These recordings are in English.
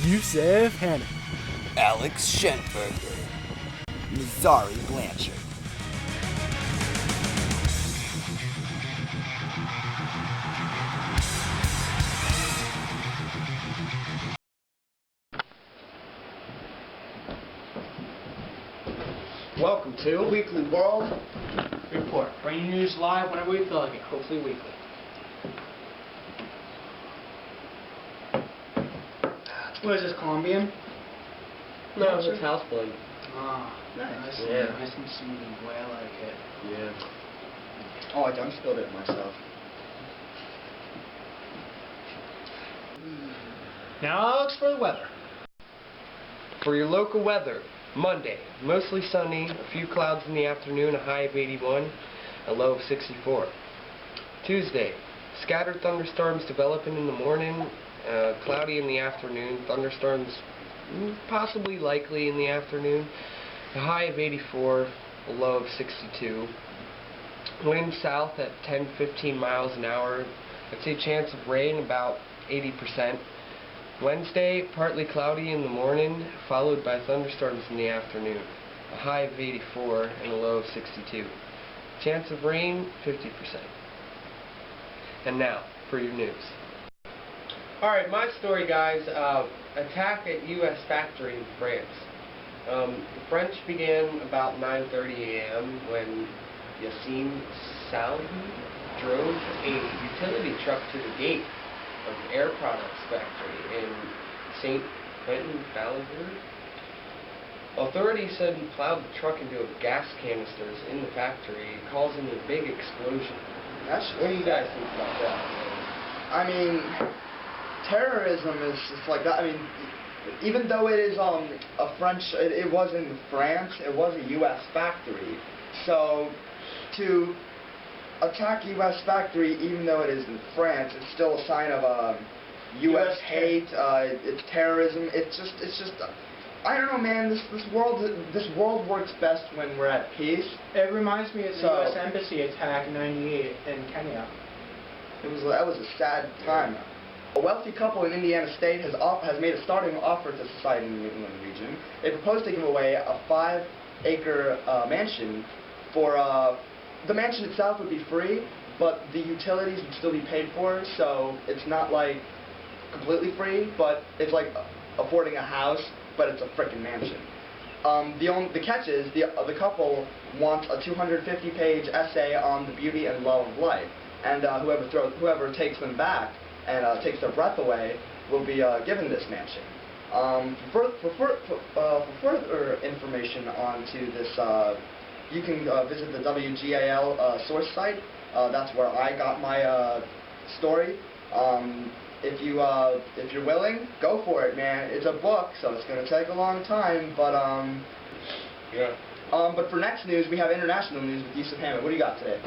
Yusef Hamed, Alex Schenberger, Nazari Blanchard. Welcome to Weekly Whirled Report. Breaking news live whenever we feel like it, hopefully weekly. What is this, Colombian? No, it's house blend. Ah, Nice. Nice, Yeah. nice and smooth, the way I like it. Yeah. Oh, I done spilled it myself. Now Alex for the weather. For your local weather, Monday, mostly sunny, a few clouds in the afternoon, a high of 81, a low of 64. Tuesday, scattered thunderstorms developing in the morning, cloudy in the afternoon, thunderstorms possibly likely in the afternoon, a high of 84, a low of 62. Wind south at 10-15 miles an hour. I'd say chance of rain about 80%. Wednesday, partly cloudy in the morning, followed by thunderstorms in the afternoon. A high of 84 and a low of 62. Chance of rain, 50%. And now, for your news. Alright, my story, guys. Attack at U.S. factory in France. The French began about 9:30 a.m. when Yassin Salhi drove a utility truck to the gate of the Air Products factory in St. Quentin, Valenzuela. Authorities said he plowed the truck into a gas canisters in the factory, causing a big explosion. What do you guys think about that? I mean, terrorism is just like that. I mean, even though it is a French, it was in France, it was a U.S. factory. So to attack U.S. factory, even though it is in France, it's still a sign of U.S. hate. It's terrorism. It's just. I don't know, man. This world works best when we're at peace. It reminds me of the U.S. Embassy attack in '98 in Peña. That was a sad time. A wealthy couple in Indiana State has made a starting offer to society in the New England region. They propose to give away a 5-acre mansion for. The mansion itself would be free, but the utilities would still be paid for. So it's not like completely free, but it's like affording a house, but it's a frickin' mansion. The catch is the couple wants a 250-page essay on the beauty and love of life, and whoever takes them back and takes their breath away will be given this mansion. For further information onto this, you can visit the WGAL source site. That's where I got my story. If you're willing, go for it, man. It's a book, so it's gonna take a long time, but Yeah. But for next news, we have international news with Yusef Hamed. What do you got today?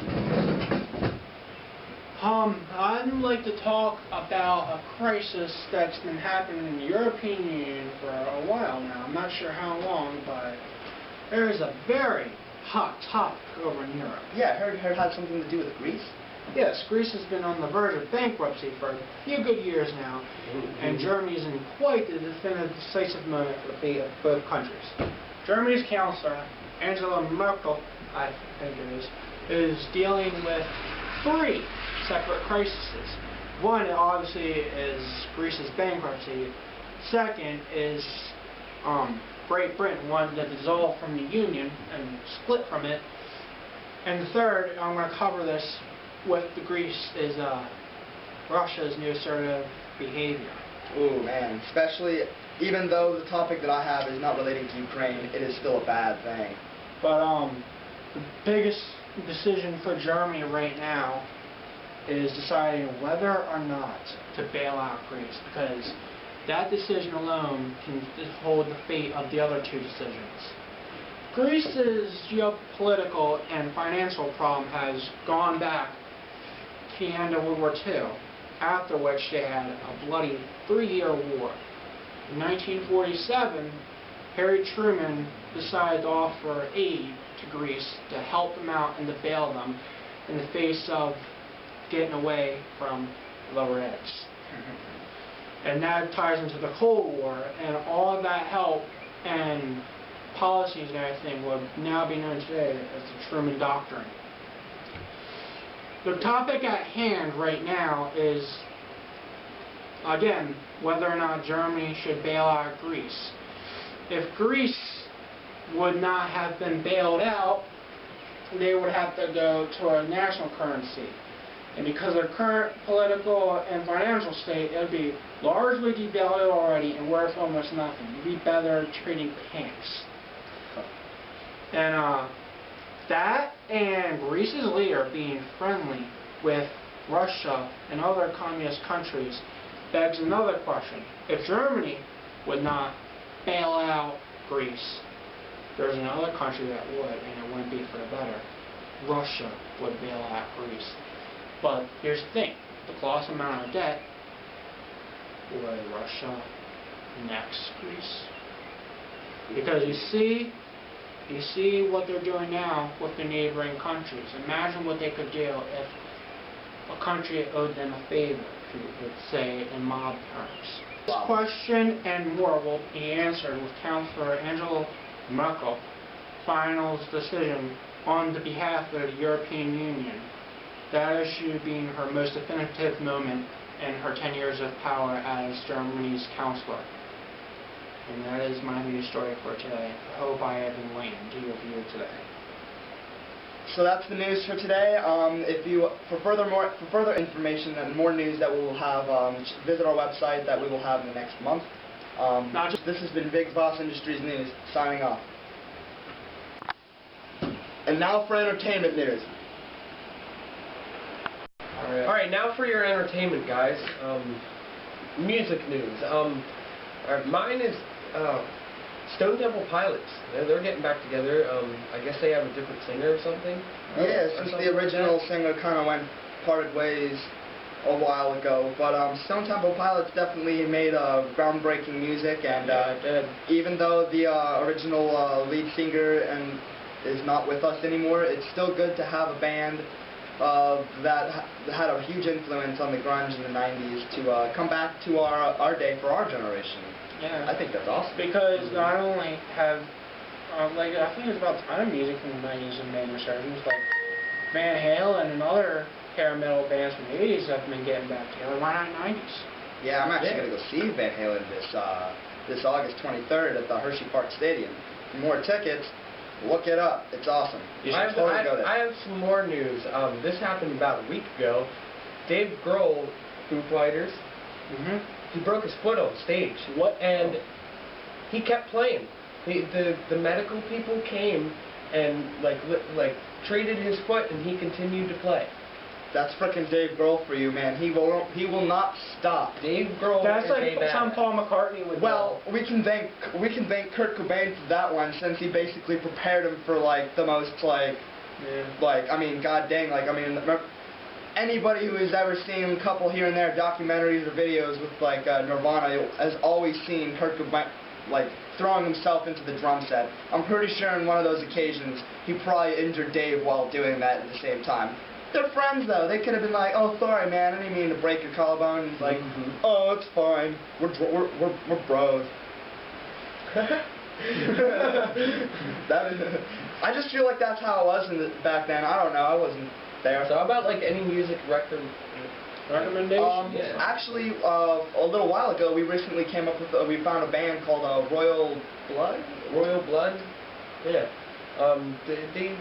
I'd like to talk about a crisis that's been happening in the European Union for a while now. I'm not sure how long, but there is a very hot topic over in Europe. Yeah, I heard it had something to do with Greece. Yes, Greece has been on the verge of bankruptcy for a few good years now, and Germany is in quite the definitive, decisive moment for the fate of both countries. Germany's Chancellor, Angela Merkel, I think it is dealing with 3 separate crises. One, obviously, is Greece's bankruptcy. Second is Great Britain wanting to dissolve from the Union and split from it. And the third, I'm going to cover this with the Greece, is Russia's new assertive behavior. Ooh, man. Especially, even though the topic that I have is not relating to Ukraine, it is still a bad thing. But the biggest decision for Germany right now is deciding whether or not to bail out Greece, because that decision alone can hold the fate of the other 2 decisions. Greece's geopolitical and financial problem has gone back to the end of World War II, after which they had a bloody 3-year war. In 1947, Harry Truman decided to offer aid to Greece to help them out and to bail them in the face of getting away from lower edge. And that ties into the Cold War, and all of that help and policies and everything would now be known today as the Truman Doctrine. The topic at hand right now is, again, whether or not Germany should bail out Greece. If Greece would not have been bailed out, they would have to go to a national currency. And because of their current political and financial state, it would be largely devalued already and worth almost nothing. It would be better trading pants. And that and Greece's leader being friendly with Russia and other communist countries begs another question. If Germany would not bail out Greece, there's another country that would, and it wouldn't be for the better. Russia would bail out Greece. But here's the thing, the colossal amount of debt, would Russia next Greece? Because you see what they're doing now with the neighboring countries. Imagine what they could do if a country owed them a favor, if you would say in mob terms. This question and more will be answered with Councillor Angela Merkel final decision on the behalf of the European Union. That issue being her most definitive moment in her 10 years of power as Germany's Chancellor. And that is my news story for today. I hope I have enlightened your view today. So that's the news for today. For further information and more news that we will have, visit our website that we will have in the next month. This has been Big Boss Industries News, signing off. And now for entertainment news. Alright, now for your entertainment, guys. Music news. Mine is Stone Temple Pilots. They're getting back together. I guess they have a different singer or something. Yeah, since the original singer kind of parted ways a while ago. But Stone Temple Pilots definitely made groundbreaking music, and even though the original lead singer is not with us anymore, it's still good to have a band that had a huge influence on the grunge in the 90s to come back to our day for our generation. Yeah. I think that's awesome. Because not only have, I think it's about time music from the 90s and made resurgence, like Van Halen and other hair metal bands from the 80s have been getting back together. Why not 90s? Yeah, I'm actually going to go see Van Halen this August 23rd at the Hershey Park Stadium. For more tickets, look it up. It's awesome. You should totally go there. I have some more news. This happened about a week ago. Dave Grohl, Foo Fighters, he broke his foot on stage. What? And he kept playing. The medical people came and like treated his foot, and he continued to play. That's frickin' Dave Grohl for you, man. He will not stop. Dave Grohl. That's like some Paul McCartney would. Well, we can thank Kurt Cobain for that one, since he basically prepared him for the most I mean, god dang, anybody who has ever seen a couple here and there documentaries or videos with Nirvana has always seen Kurt Cobain throwing himself into the drum set. I'm pretty sure on one of those occasions he probably injured Dave while doing that at the same time. They're friends though. They could have been like, "Oh, sorry, man. I didn't mean to break your collarbone." He's like, "Oh, it's fine. We're bros." I just feel like that's how it was back then. I don't know. I wasn't there. So how about any music recommendation? Actually, a little while ago, we recently came up with we found a band called Royal Blood. Royal Blood. Yeah. They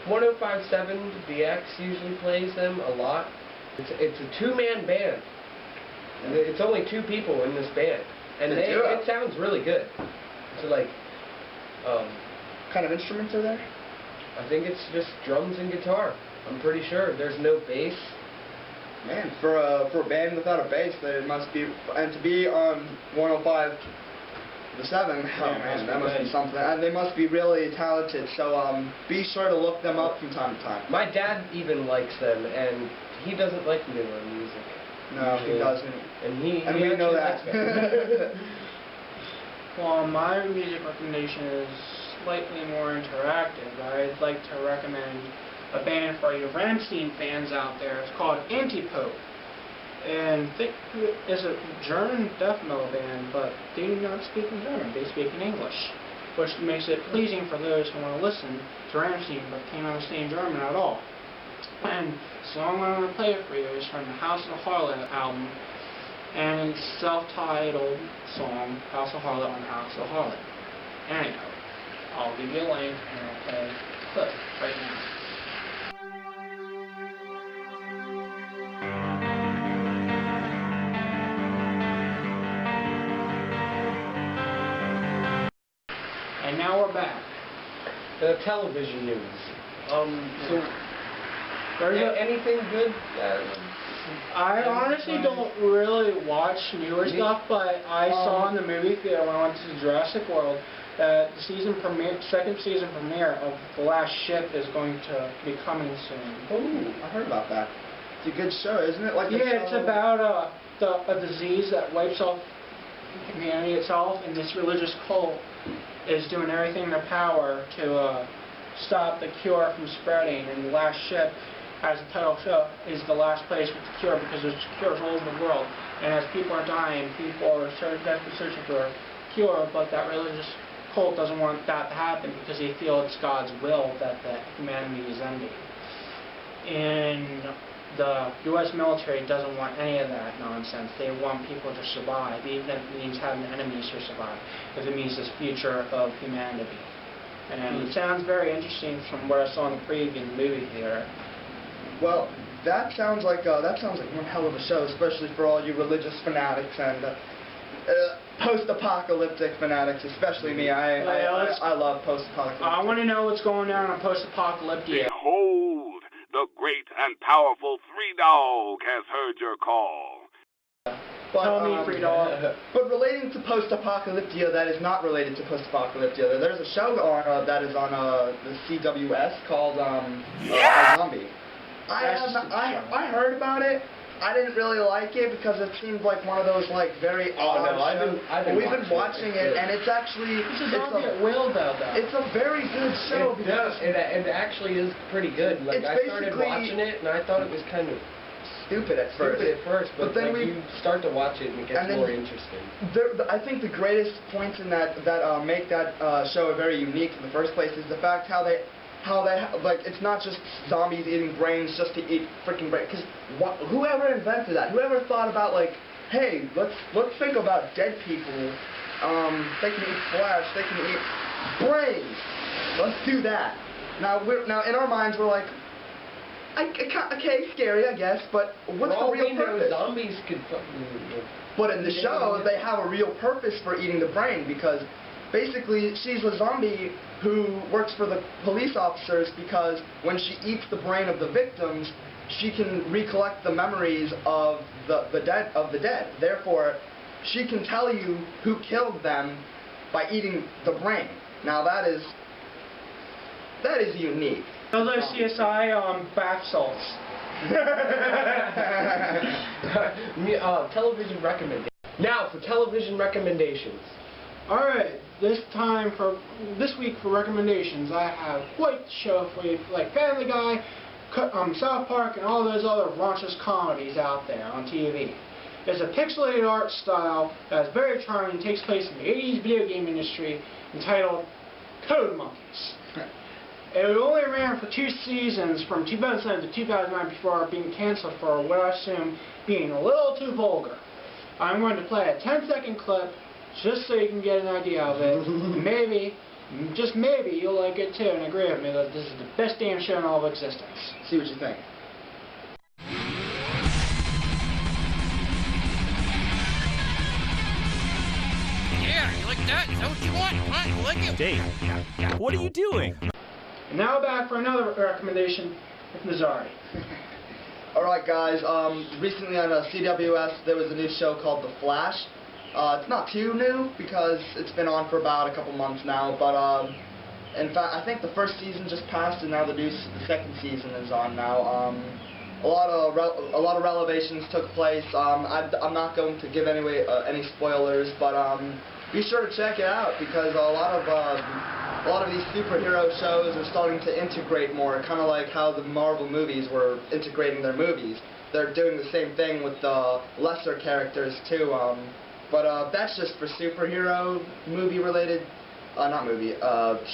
105.7 The X usually plays them a lot. It's a two-man band. It's only two people in this band, and it sounds really good. So kind of instruments are there? I think it's just drums and guitar. I'm pretty sure there's no bass. Man, for a band without a bass, it must be, and to be on 105.7, man, that must be something. And they must be really talented. So be sure to look them up from time to time. My dad even likes them, and he doesn't like newer music. No, he doesn't. And we know that. Well, my music recommendation is slightly more interactive. I'd like to recommend a band for you Rammstein fans out there. It's called Antipope. And it's a German death metal band, but they do not speak in German. They speak in English, which makes it pleasing for those who want to listen to Rammstein but can't understand German at all. And the song I'm going to play for you is from the House of the Harlot album, and it's self-titled song, House of Harlot on House of Harlot. Anyhow, I'll give you a link and I'll play the clip right now. And now we're back. Television news. So, There's anything good? I honestly don't really watch newer stuff, but I saw in the movie theater when I went to Jurassic World that the second season premiere of The Last Ship is going to be coming soon. Oh, I heard about that. It's a good show, isn't it? Like It's about a disease that wipes off humanity itself, and this religious cult is doing everything in their power to stop the cure from spreading. And The Last Ship, as the title show, is the last place with the cure, because there's cures all over the world. And as people are dying, people are desperately searching for a cure, but that religious cult doesn't want that to happen because they feel it's God's will that humanity is ending. And the U.S. military doesn't want any of that nonsense. They want people to survive, even if it means having enemies to survive, if it means this future of humanity. And it sounds very interesting from what I saw in the preview in the movie theater. Well, that sounds like one hell of a show, especially for all you religious fanatics and post-apocalyptic fanatics, especially me. I love post-apocalyptic. I want to know what's going on in post-apocalyptic. Behold, the great and powerful Three Dog has heard your call. But, Tell me, Free Dog. But relating to post-apocalyptia, that is not related to post-apocalyptia. There's a show on that is on the CWS called Zombie. I heard about it. I didn't really like it because it seemed like one of those like very odd shows. We've been watching it, and it's actually It's a Whirled, though. It's a very good show. It actually is pretty good. Like, I started watching it, and I thought it was kind of stupid at first. But then you start to watch it, and it gets more interesting. I think the greatest points in that make that show very unique in the first place is the fact how they like, it's not just zombies eating brains just to eat freaking brains. Because whoever invented that, whoever thought about, like, hey, let's think about dead people. They can eat flesh, they can eat brains. Let's do that. Now in our minds we're like, okay, scary, I guess, but what's the real purpose? Zombies could. But in the show, they have a real purpose for eating the brain, because basically she's a zombie who works for the police officers, because when she eats the brain of the victims, she can recollect the memories of the dead. Therefore, she can tell you who killed them by eating the brain. Now that is unique. Those are CSI bath salts. Television recommendations. Now for television recommendations. Alright, this week for recommendations, I have quite the show for you, like Family Guy, South Park, and all those other raunchous comedies out there on TV. It's a pixelated art style that is very charming and takes place in the 80s video game industry, entitled Code Monkeys. It only ran for 2 seasons from 2007 to 2009 before being canceled for what I assume being a little too vulgar. I'm going to play a 10-second clip just so you can get an idea of it. Maybe, just maybe, you'll like it too and agree with me that this is the best damn show in all of existence. See what you think. Yeah, you like that? Is that what you want? Huh? You like it? Dave, what are you doing? And now back for another recommendation with Nazari. Alright guys, recently on CWS there was a new show called The Flash. It's not too new because it's been on for about a couple months now, but in fact I think the first season just passed and now the second season is on now. A lot of revelations took place. I'm not going to give any spoilers, but be sure to check it out because a lot of these superhero shows are starting to integrate more, kind of like how the Marvel movies were integrating their movies. they're doing the same thing with the lesser characters too. But that's just for superhero movie-related, not movie,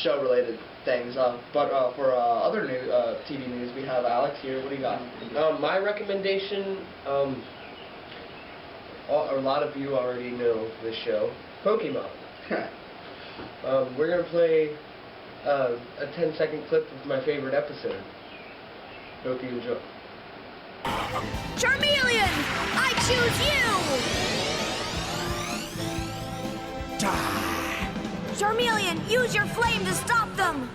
show-related things. But for other new TV news, we have Alex here. What do you got? My recommendation, a lot of you already know this show, Pokemon. We're going to play a 10-second clip of my favorite episode. Hope you enjoy. Charmeleon, I choose you! Die! Charmeleon, use your flame to stop them!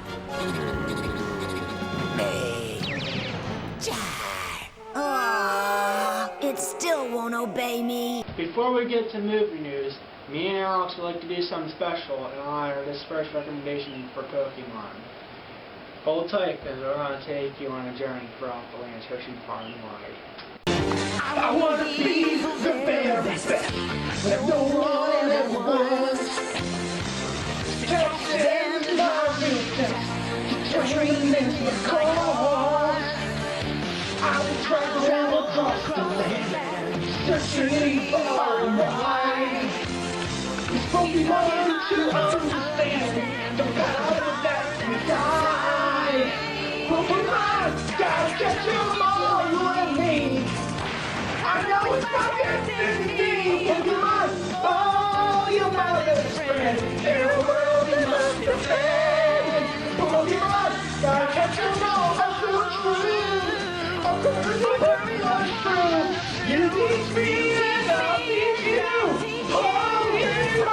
Me. Die! It still won't obey me. Before we get to movie news, me and Alex would like to do something special in honor of this first recommendation for Pokemon. Hold tight, because we're going to take you on a journey throughout the land, searching far and wide. I want to be the very best that no one ever was. Catch them in my weakness, turn them into a cause. I will travel across the land, searching far and wide. These Pokemon to understand the power that we die. Pokemon, gotta catch them all, you and me. I know it's not destiny, Pokemon. Oh, you're my best friend. In a world you must defend. Pokemon, gotta catch them all, that's so true. Of course, the Pokemon's true. You teach me and I'll teach you. Pokemon,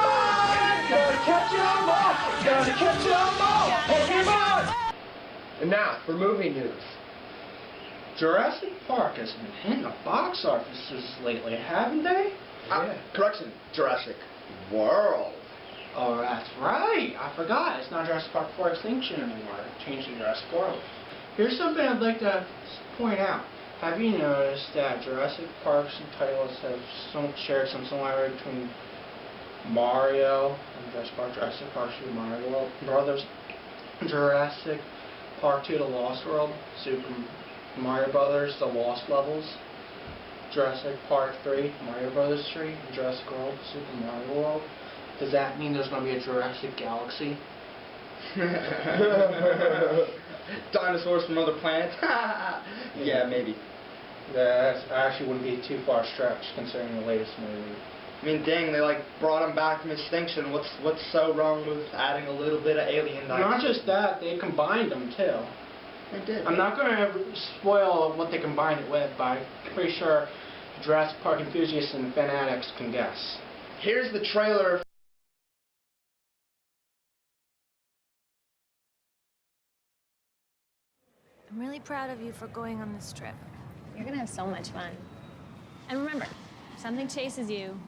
gotta catch them all, gotta catch them all, Pokemon. And now, for movie news. Jurassic Park has been hitting the box offices lately, haven't they? Correction, Jurassic World. Oh, that's right. I forgot. It's not Jurassic Park 4 Extinction anymore. It changed to Jurassic World. Here's something I'd like to point out. Have you noticed that Jurassic Park's titles have shared some similarity between Mario and Jurassic Park Super Mario World Brothers, Jurassic Park 2 The Lost World, Super Mario Brothers The Lost Levels, Jurassic Park 3 Mario Brothers 3, and Jurassic World Super Mario World? Does that mean there's going to be a Jurassic Galaxy? Dinosaurs from other planets? Yeah, maybe. That actually wouldn't be too far stretched considering the latest movie. I mean, dang, they brought them back from extinction. What's so wrong with adding a little bit of alien dinosaurs? Not just that, they combined them too. They did. I'm not going to spoil what they combined it with, but I'm pretty sure Jurassic Park enthusiasts and fanatics can guess. Here's the trailer. I'm really proud of you for going on this trip. You're gonna have so much fun. And remember, if something chases you,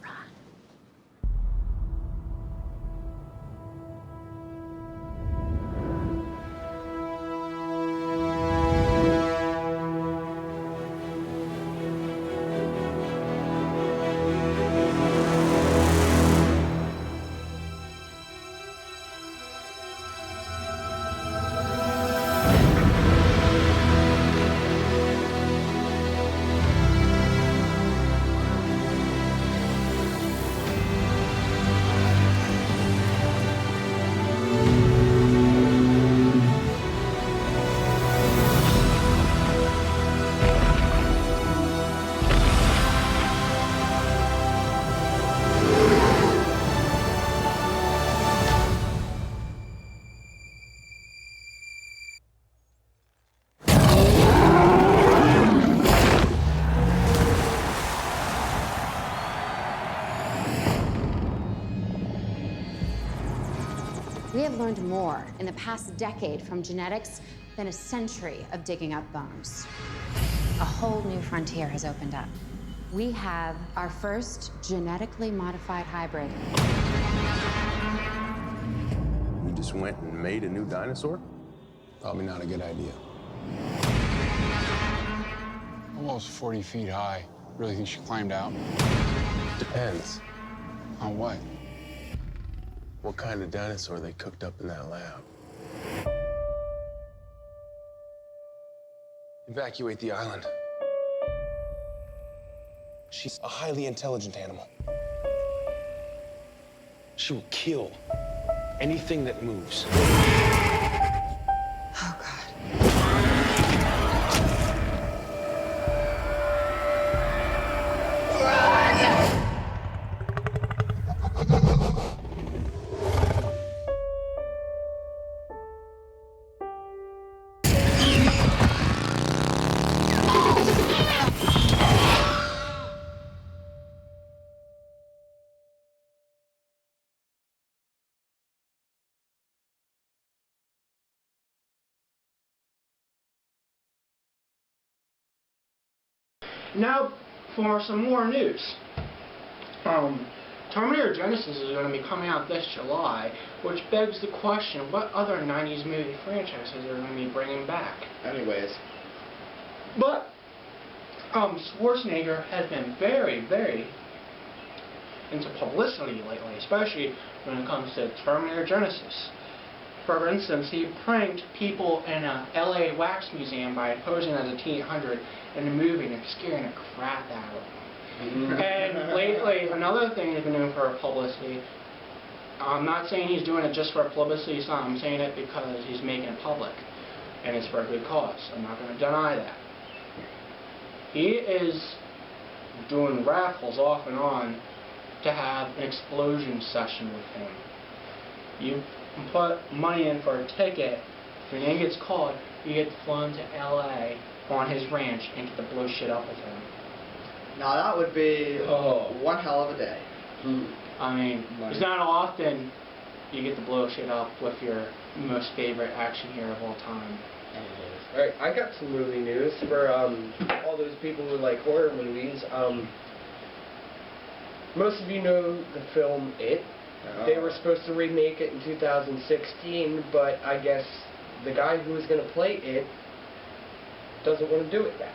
run. We have learned more in the past decade from genetics than a century of digging up bones. A whole new frontier has opened up. We have our first genetically modified hybrid. We just went and made a new dinosaur? Probably not a good idea. Almost 40 feet high. Really think she climbed out? Depends. On what? What kind of dinosaur they cooked up in that lab. Evacuate the island. She's a highly intelligent animal. She will kill anything that moves. Oh, God. Now, for some more news. Terminator Genesis is going to be coming out this July, which begs the question, what other 90s movie franchises are going to be bringing back? Anyways. But, Schwarzenegger has been very, very into publicity lately, especially when it comes to Terminator Genesis. For instance, he pranked people in a LA wax museum by posing as a T-800 in the movie and scaring the crap out of them. And lately, another thing he's been doing for publicity, I'm not saying he's doing it just for publicity, I'm saying it because he's making it public, and it's for a good cause. I'm not going to deny that. He is doing raffles off and on to have an explosion session with him. You put money in for a ticket, if your name gets called, you get flown to LA on his ranch and get to blow shit up with him. Now that would be one hell of a day. I mean, it's not often you get to blow shit up with your most favorite action hero of all time. Alright, I got some movie news for all those people who like horror movies. Most of you know the film It. They were supposed to remake it in 2016, but I guess the guy who was going to play It doesn't want to do it now.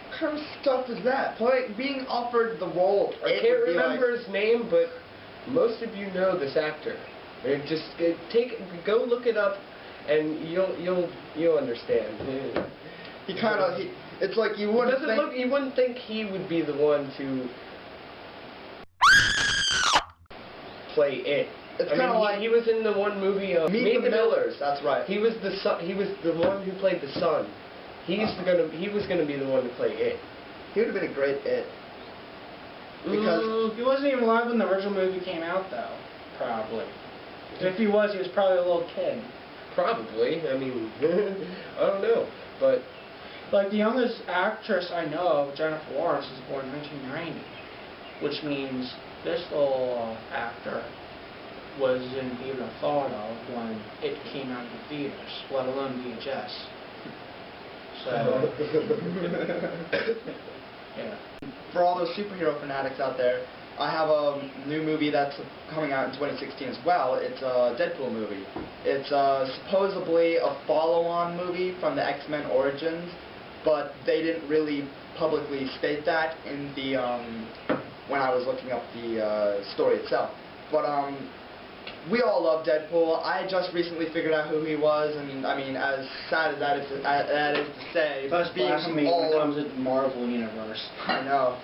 What kind of stuff is that? Being offered the role. I can't remember his name, but most of you know this actor. Just go look it up, and you'll understand. He kind of it's like you wouldn't you wouldn't think he would be the one to play It. It's kind of like he was in the one movie Meet the Millers. That's right. He was the son. He was the one who played the son. He was gonna be the one to play It. He would have been a great It. Because he wasn't even alive when the original movie came out, though. Probably. If he was probably a little kid. Probably. I mean, I don't know, but like the youngest actress I know of, Jennifer Lawrence, was born in 1990, which means this little actor wasn't even thought of when it came out in the theaters, let alone VHS. So, yeah. For all those superhero fanatics out there, I have a new movie that's coming out in 2016 as well. It's a Deadpool movie. It's supposedly a follow-on movie from the X-Men Origins, but they didn't really publicly state that in the when I was looking up the story itself. But we all love Deadpool. I just recently figured out who he was, and I mean, as sad as that is to say, that's blasphemy when it comes to the Marvel universe. I know.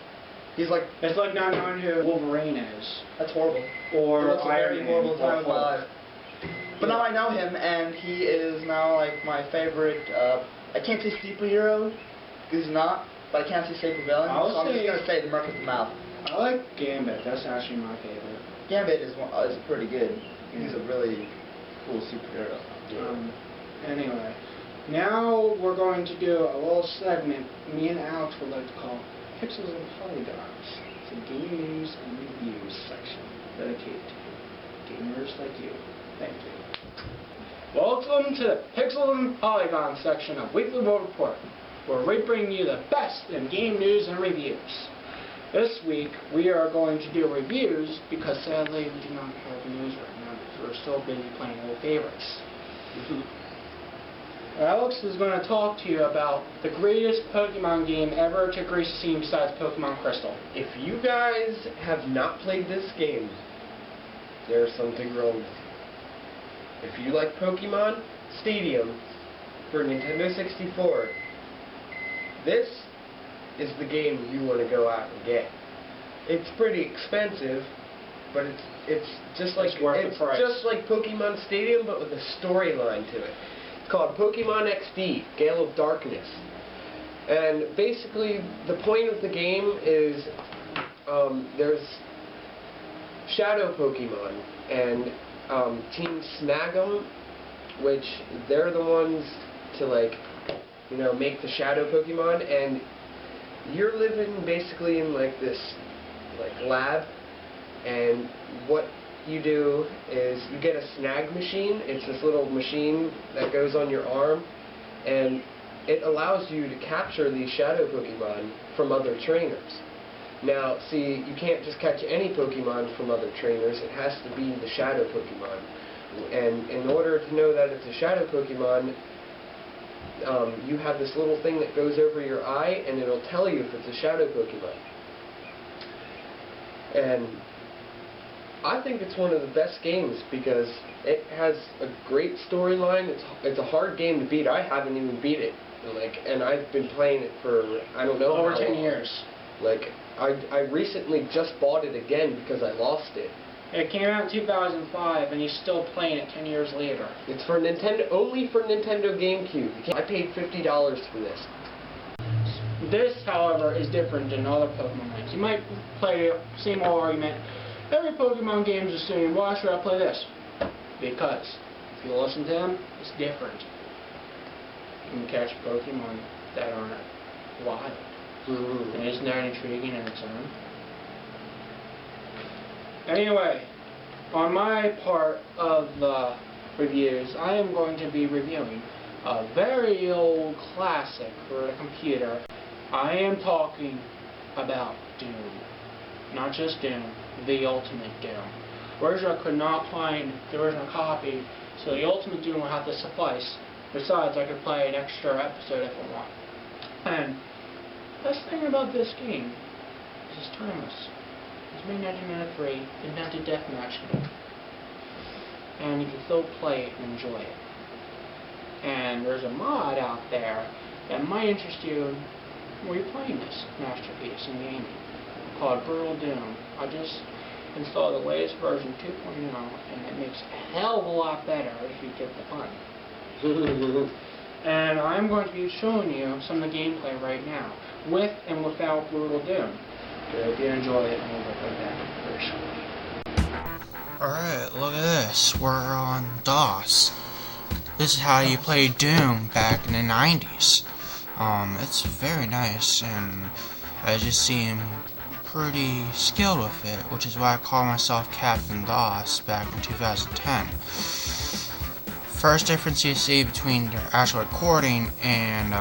He's like, it's like not knowing who Wolverine is. That's horrible. Or that's a very horrible time of my life. But now I know him, and he is now like my favorite. I can't say superhero, because he's not, but I can't say supervillain. So I'm just gonna say the Merc with the Mouth. I like Gambit. That's actually my favorite. Gambit is pretty good. He's a really cool superhero. Anyway, now we're going to do a little segment me and Alex would like to call Pixels and Polygons. It's a game news and reviews section dedicated to gamers like you. Thank you. Welcome to the Pixels and Polygons section of Weekly World Report, where we bring you the best in game news and reviews. This week, we are going to do reviews because sadly we do not have news right now because we're still busy playing old favorites. Alex is going to talk to you about the greatest Pokemon game ever to grace the scene besides Pokemon Crystal. If you guys have not played this game, there's something wrong with you. If you like Pokemon Stadium for Nintendo 64, this is the game you want to go out and get. It's pretty expensive, but it's just like just like Pokemon Stadium, but with a storyline to it. It's called Pokemon XD, Gale of Darkness. And basically, the point of the game is there's Shadow Pokemon and Team Snag'em, which they're the ones to make the Shadow Pokemon, and you're living basically in this lab, and what you do is you get a snag machine. It's this little machine that goes on your arm, and it allows you to capture these Shadow Pokemon from other trainers. Now, see, you can't just catch any Pokemon from other trainers. It has to be the Shadow Pokemon. And in order to know that it's a Shadow Pokemon, you have this little thing that goes over your eye, and it'll tell you if it's a Shadow Pokemon. And I think it's one of the best games because it has a great storyline. It's a hard game to beat. I haven't even beat it. And I've been playing it for, I don't know, over how 10 long. years. I recently just bought it again because I lost it. It came out in 2005, and he's still playing it 10 years later. It's for Nintendo, only for Nintendo GameCube. I paid $50 for this. This, however, is different than other Pokemon games. You might play the same old argument. Every Pokemon game is the same. Why should I play this? Because if you listen to them, it's different. You can catch Pokemon that aren't wild. And isn't that intriguing in its own? Anyway, on my part of the reviews, I am going to be reviewing a very old classic for the computer. I am talking about Doom. Not just Doom, the Ultimate Doom. Originally, I could not find the original copy, so the Ultimate Doom will have to suffice. Besides, I could play an extra episode if I want. And the best thing about this game is it's timeless. It was made in 1993, invented deathmatch game. And you can still play it and enjoy it. And there's a mod out there that might interest you when you're playing this masterpiece in gaming called Whirled. I just installed the latest version 2.0, and it makes a hell of a lot better if you get the fun. And I'm going to be showing you some of the gameplay right now, with and without Whirled. So if you enjoy it, and we'll play that very shortly. Alright, look at this. We're on DOS. This is how you play Doom back in the 90s. It's very nice, and I just seem pretty skilled with it, which is why I call myself Captain DOS back in 2010. First difference you see between the actual recording and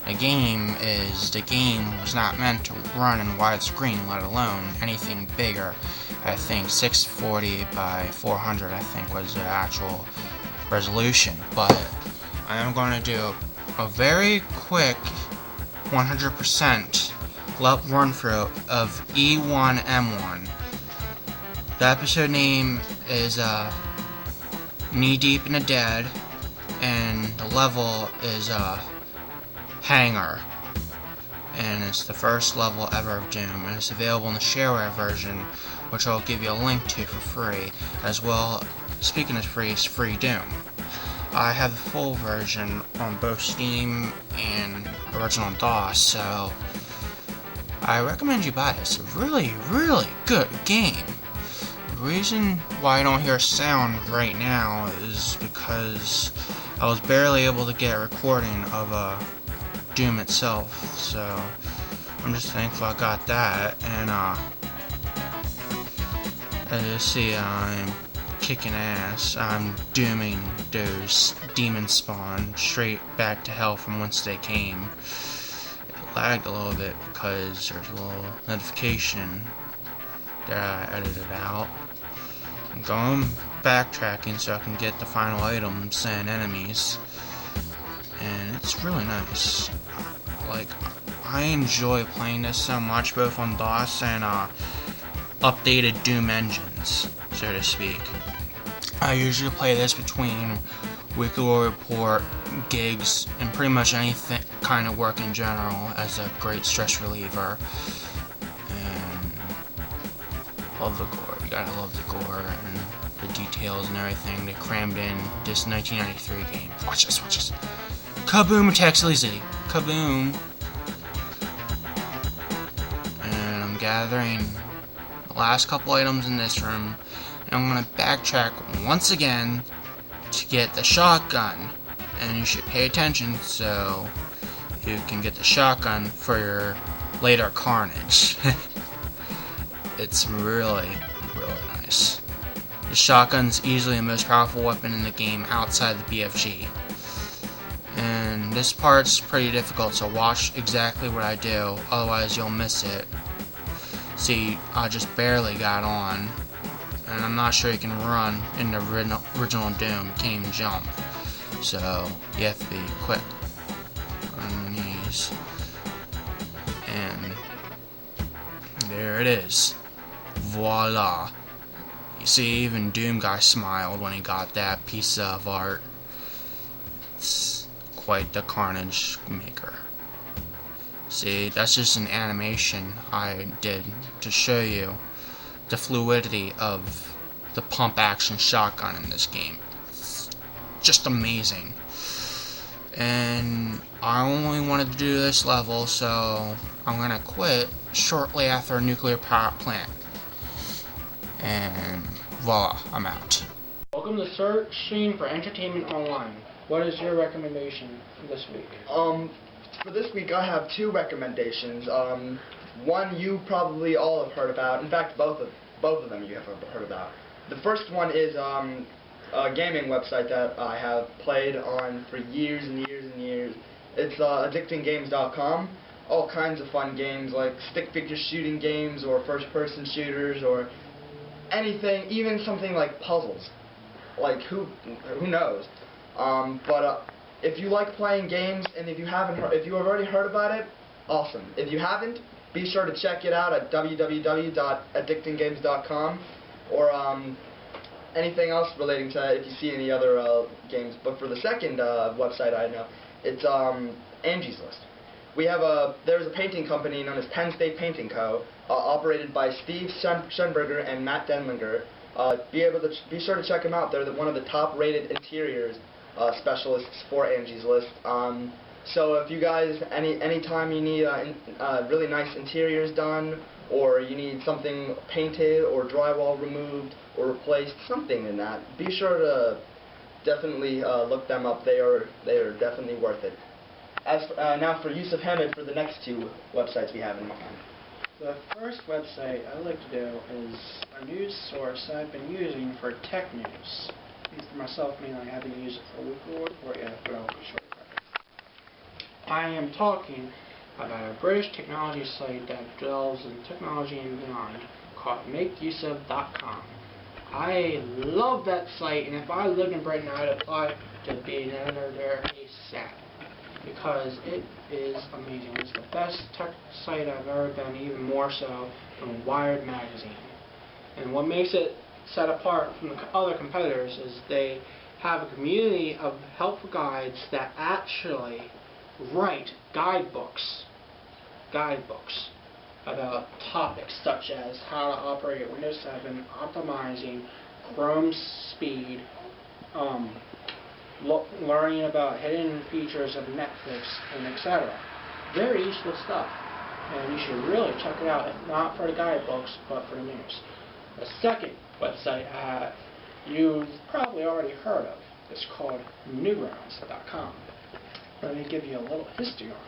the game is the game was not meant to run in widescreen, let alone anything bigger. I think 640 by 400 I think was the actual resolution, but I am going to do a very quick 100% run through of E1M1. The episode name is Knee Deep in the Dead, and the level is Hangar, and it's the first level ever of Doom, and it's available in the shareware version, which I'll give you a link to for free, as well. Speaking of free, it's Free Doom. I have the full version on both Steam and original DOS, so I recommend you buy it. It's a really, really good game. The reason why I don't hear sound right now is because I was barely able to get a recording of Doom itself, so I'm just thankful I got that. And as you see, I'm kicking ass. I'm dooming those demon spawn straight back to hell from whence they came. It lagged a little bit because there's a little notification that I edited out. I'm going backtracking so I can get the final items and enemies, and it's really nice. Like, I enjoy playing this so much, both on DOS and updated Doom engines, so to speak. I usually play this between Weekly War Report, gigs, and pretty much anything kind of work in general as a great stress reliever. And love the gore. You gotta love the gore and the details and everything they crammed in this 1993 game. Watch this, watch this. Kaboom attacks Lizzie. Kaboom. And I'm gathering the last couple items in this room. And I'm gonna backtrack once again to get the shotgun. And you should pay attention so you can get the shotgun for your later carnage. It's really, really nice. The shotgun's easily the most powerful weapon in the game outside the BFG. And this part's pretty difficult, so watch exactly what I do, otherwise you'll miss it. See, I just barely got on, and I'm not sure you can run in the original Doom. You can't even jump. So, you have to be quick on your knees. And there it is. Voila. You see, even Doom guy smiled when he got that piece of art. It's quite the carnage maker. See, that's just an animation I did to show you the fluidity of the pump action shotgun in this game. It's just amazing. And I only wanted to do this level, so I'm gonna quit shortly after a nuclear power plant. And voila, I'm out. Welcome to Searching for Entertainment Online. What is your recommendation for this week? For this week, I have two recommendations. One you probably all have heard about. In fact, both of them you have heard about. The first one is a gaming website that I have played on for years and years and years. It's addictinggames.com. All kinds of fun games like stick figure shooting games or first-person shooters or anything, even something like puzzles. Like who knows? But if you like playing games and if you have already heard about it, awesome. If you haven't, be sure to check it out at www.addictinggames.com or anything else relating to if you see any other games. But for the second website I know, it's Angie's List. There's a painting company known as Penn State Painting Co., operated by Steve Schoenberger and Matt Denlinger. Be sure to check them out. They're one of the top-rated interiors specialists for Angie's List. So if you guys, anytime you need really nice interiors done, or you need something painted or drywall removed or replaced, something in that, be sure to definitely look them up. They are definitely worth it. Now for Yusef Hamed for the next two websites we have in mind. The first website I like to do is a news source I've been using for tech news. For myself, mainly, I haven't used it for a weekly report yet, but I'll be sure to cover it. I am talking about a British technology site that delves in technology and beyond called MakeYusef.com. I love that site, and if I lived in Britain, I'd apply to be an editor there ASAP. Because it is amazing. It's the best tech site I've ever been, even more so than Wired magazine. And what makes it set apart from the other competitors is they have a community of helpful guides that actually write guidebooks about topics such as how to operate Windows 7, optimizing Chrome speed, learning about hidden features of Netflix, and etc. Very useful stuff, and you should really check it out, if not for the guidebooks, but for the news. The second website you've probably already heard of is called Newgrounds.com. Let me give you a little history on it.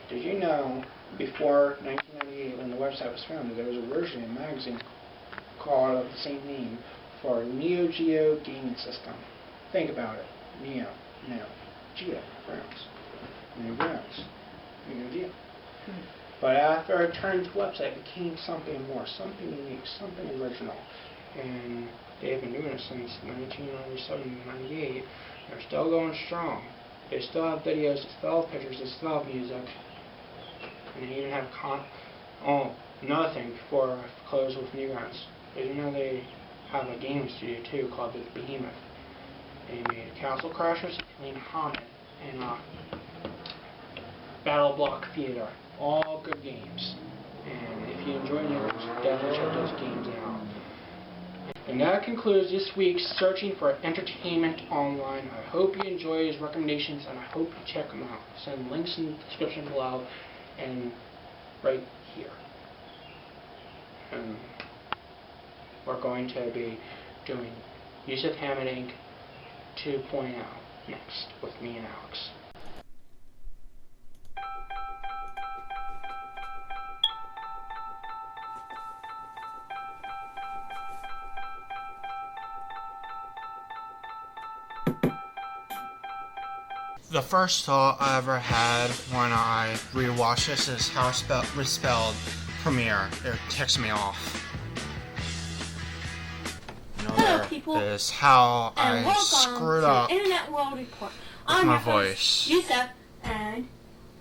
Did you know, before 1998, when the website was founded, there was originally a magazine called the same name for Neo Geo gaming system? Think about it. Neo, Geo, Grounds, New Grounds, Neo Geo. But after it turned into a website, it became something more, something unique, something original. And they've been doing it since 1997, 98. They're still going strong. They still have videos, they still have pictures, they still have music. And they even have another thing before I close with Newgrounds. Did you know they have a gaming studio too called the Behemoth? They made Castle Crashers and Haunted. And Battle Block Theater. All good games. And if you enjoy those, definitely check those games out. And that concludes this week's Searching for Entertainment Online. I hope you enjoy his recommendations, and I hope you check them out. Send links in the description below and right here. And we're going to be doing Yusef Hamed Inc. 2.0 next with me and Alex. The first thought I ever had when I rewatched this is how it was spelled Premiere. It ticks me off. Hello, people, is how and I screwed welcome up to Internet World Report. with I'm my your host, voice. Yusef, and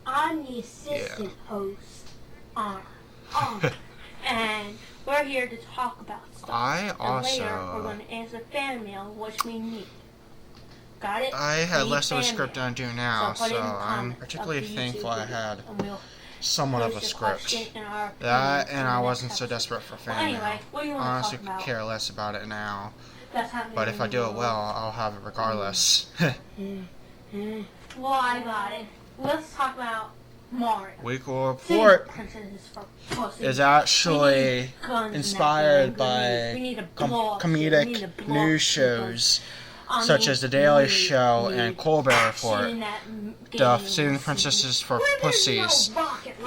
I'm the assistant host on and we're here to talk about stuff. I and later we're also going to answer fan mail, which we need. Got it? I had Need less of a fan script mail. than I do now, So put it so in the I'm comments particularly of the YouTube thankful I video, had and we'll somewhat of a post your script. question and our That, opinions and in I the wasn't next so episode. desperate for fan Well, anyway, mail. what do you want to Honestly, talk could about? care less about it now. That's happening But if in I the do it world. well, I'll have it regardless. Well, I got it. Let's talk about Mario. Weekly Report Pussy. is We actually need guns in inspired that game. We by need a blog. We comedic need a blog news shows such as The Daily Show and Colbert Report. The Saving Princesses for Pussies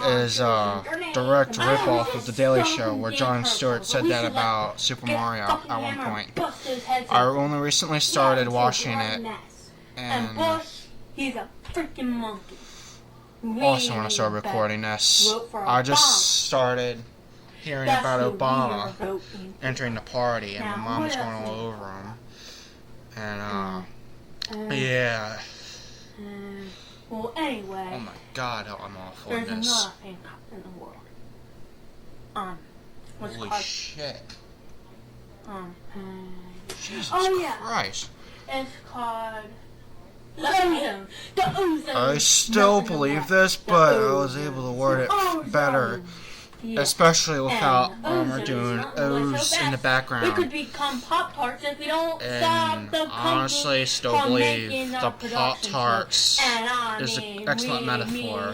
is a direct ripoff of The Daily Show, where Jon Stewart said that about Super Mario at one point. I only recently started watching it, and he's a freaking monkey. also when I started recording this, I just started hearing about Obama entering the party, and my mom was going all over him. And, yeah. Well, anyway. Oh my god, how I'm awful There's in this. another thing in the world. What's it Holy called? shit. Jesus yeah. Christ. It's called the ozone. The ozone. I still believe this, but I was able to word it better. Especially without Armor doing O's in the We background. could become Pop-Tarts if we don't stop And the honestly still from believe making the production Pop-Tarts stuff. is an excellent metaphor,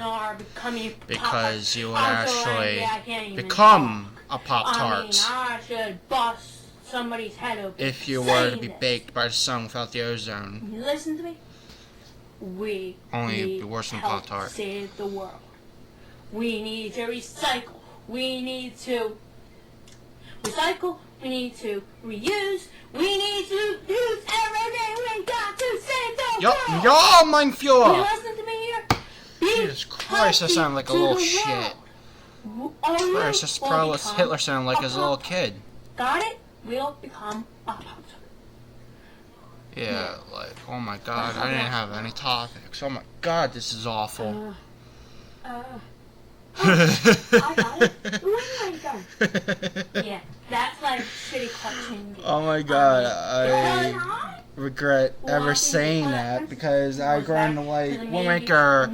because you would I'm so actually angry I can't even become a I Pop-Tart mean, I should bust somebody's head open. if you were to saying be this. baked by the sun without the ozone. You listen to me. We Only it'd need be worse than help Pop-Tart. to save the world. We need to recycle. We need to recycle. We need to reuse. We need to use everything we got to save the world. Ja, mein You Führer! listen to me here? Jesus Christ, that sounded like a little shit. Christ, that's probably what Hitler sounded like as a little kid. Got it? We'll become a Pop-Tart. Yeah, like, oh my god, I didn't have any topics. Oh my god, this is awful. I got it. When am I done? Yeah, that's like shitty cartoon. Oh my god, I regret ever saying that, because I grown to like Windmaker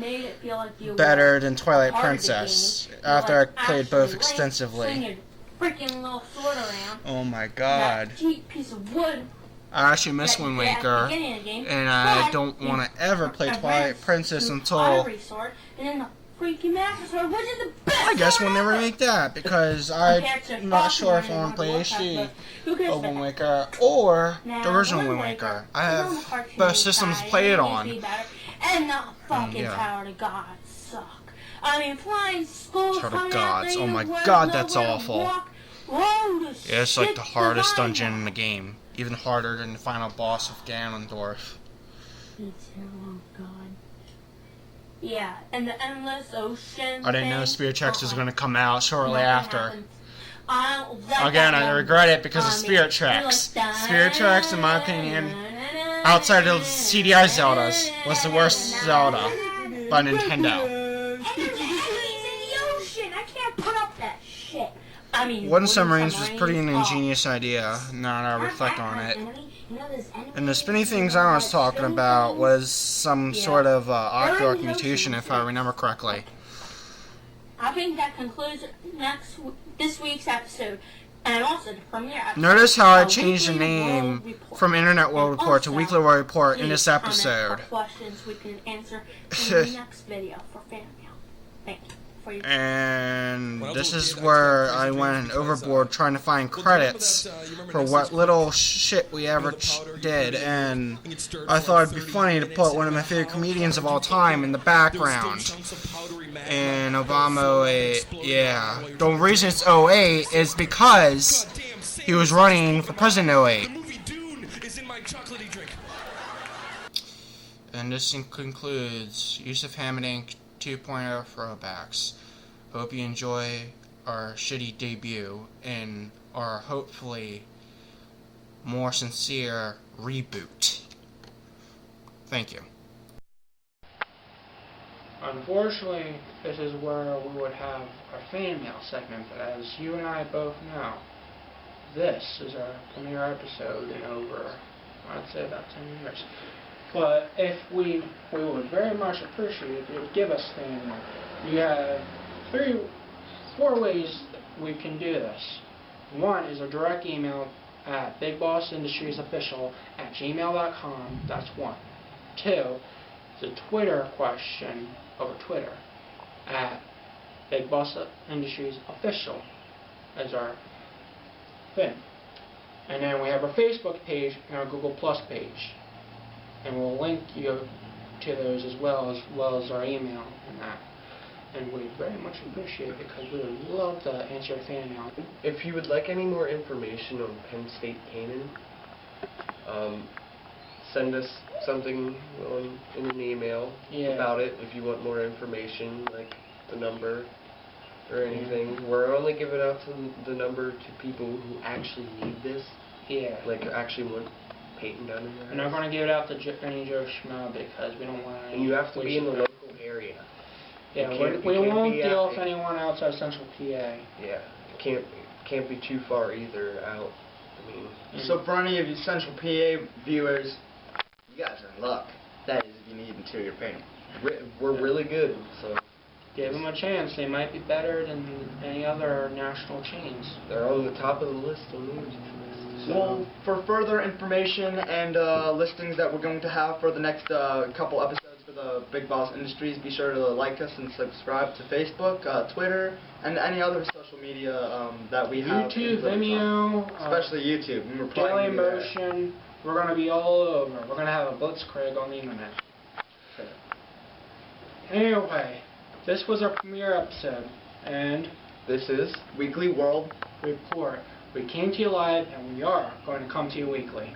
better than Twilight Princess after I played both extensively. Freaking little sword around. Oh my god. That cheap piece of wood. I actually miss Wind Waker, and I don't want to ever play Twilight Princess until Freaking Master Sword, which is the best I guess sword we'll never ever. make that, because I'm not sure if I want to play HD of Wind Waker or the original Wind Waker. I have both systems to play it on. And the fucking yeah. Tower of God suck. I mean, flying skulls Tower of coming Gods. out there, Oh my where god, nowhere that's to awful. walk. Whoa, the Yeah, it's like shit the hardest design. dungeon in the game. Even harder than the final boss of Ganondorf. Oh god. Yeah, and the endless ocean. I didn't know Spirit Tracks was going to come out shortly Nothing after. happens. I don't like Again, that I one. regret it because of I mean, Spirit Tracks. like Spirit Tracks, in my opinion, outside of CDI Zeldas, was the worst Zelda by Nintendo. It's in the ocean. I can't put up that shit. I I mean, Wooden submarines was pretty an ingenious idea, now that I reflect on it. And the spinny things I was talking about was some sort of octarch mutation, if I remember correctly. I think that concludes this week's episode. And also the premiere episode. Notice how I changed the name from Internet World Report to Weekly World Report in this episode. Questions we can answer in the next video for fan mail. Thank you. And this is where I went overboard trying to find credits for what little shit we ever did, and I thought it'd be funny to put one of my favorite comedians of all time in the background. And Obama 08, yeah. The reason it's 08 is because he was running for president in 08. And this concludes Yusef Hamed Inc. 2.0 throwbacks. Hope you enjoy our shitty debut and our hopefully more sincere reboot. Thank you. Unfortunately, this is where we would have our fan mail segment, but as you and I both know, this is our premiere episode in over, I'd say about 10 years. But if we would very much appreciate if you would give us fan mail. You have 4 ways we can do this. One is a direct email at bigbossindustriesofficial@gmail.com. That's one. 2 is a Twitter question over Twitter at bigbossindustriesofficial as our thing. And then we have our Facebook page and our Google Plus page. And we'll link you to those as well as our email and that. And we very much appreciate it because we would love to answer fan mail. If you would like any more information on Penn State Cannon, send us something in an email about it if you want more information, like the number or anything. We're only giving out the number to people who actually need this. Yeah. Like actually want painting done in there. We're not going to give it out to any Joe Schmo because we don't want to. And you have to be in the local area. Yeah, we won't deal with anyone outside Central PA. Yeah, it can't be too far either out. I mean. So for any of you Central PA viewers, you guys are in luck. That is if you need interior painting. We're really good, so. Give them a chance. They might be better than any other national chains. They're on the top of the list on the music list. So. Well, for further information and listings that we're going to have for the next couple episodes for the Big Boss Industries, be sure to like us and subscribe to Facebook, Twitter, and any other social media that we have. YouTube, Vimeo, especially YouTube. Daily Motion. We're going to be all over. We're going to have a blitzkrieg on the internet. So. Anyway, this was our premiere episode, and this is Weekly World Report. We came to you live, and we are going to come to you weekly.